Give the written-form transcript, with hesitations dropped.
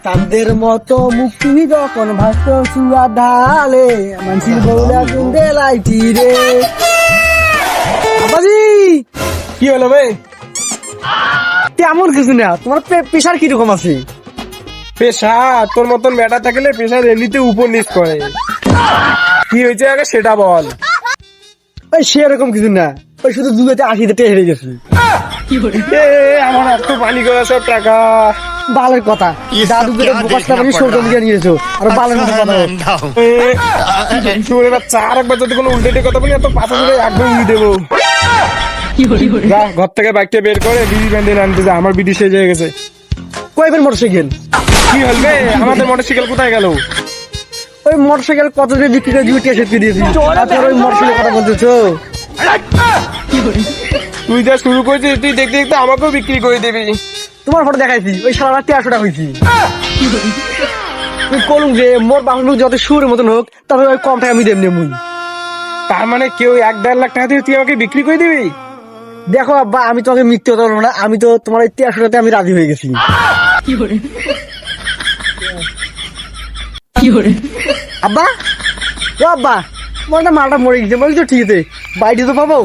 চাঁদের মতো মুক্তি যখন ভাস্ত সুরা ঢালে মানসির বউলা কুন্দে লাইটি রে। বাবাজি কি হলো ভাই? তেমন কিছু না, তোমার প্রেশার কিরকম আছে? প্রেশার তোর মতন ব্যাটা থাকলে প্রেশার এমনিতে উপর নিচ করে। কি হয়েছে আগে সেটা বল। ওই সেরকম কিছু না, ওই শুধু দুধেতে 80 হেরে গেছি। আমার এত পানি করা সব টাকা। বালের কথা, দাদু বোকাসটা বানিয়ে সরকার দিয়ে নিয়েছো আর বালের মতো কথা বল। তোর এবার চার একবার যদি কোনো উল্টে কথা বলি এত পাথর করে একদম উড়িয়ে দেবো। যা ঘর থেকে বাইকটা বের করে বিড়ি ব্যান্ডেল আনতে যা, আমার বিড়ি শেষ হয়ে গেছে। কয়বার মোটরসাইকেল? কি হলবে আমাদের মোটরসাইকেল কোথায় গেল? ওই মোটরসাইকেল কত দিয়ে বিক্রি করে জুটে সেটকে দিয়েছি, তারপর ওই মোটরসাইকেল কথা বলতেছো? তুই যা শুরু করেছিস তুই দেখতে দেখতে আমাকেও বিক্রি করে দিবি। তোমার ফটো দেখাইছি, ওই সারা 1300 টাকা হয়েছি। তুই কলুম যে মোর বাপের মুখ যত সুরের মতন হোক, তারপরে ওই কম টাকা আমি দেবনি মুই। তার মানে কেউ 1-1.5 লাখ টাকা দিয়ে তুই আমাকে বিক্রি করে দিবি? দেখো আব্বা, আমি তোমাকে মিথ্যে কথা বলবো না, আমি তো তোমার ওই 1300 টাকাতে আমি রাজি হয়ে গেছি। আব্বা ও আব্বা, তোমার না মালটা মরে গেছে, বলি তো ঠিক আছে, বাইরে তো পাবো।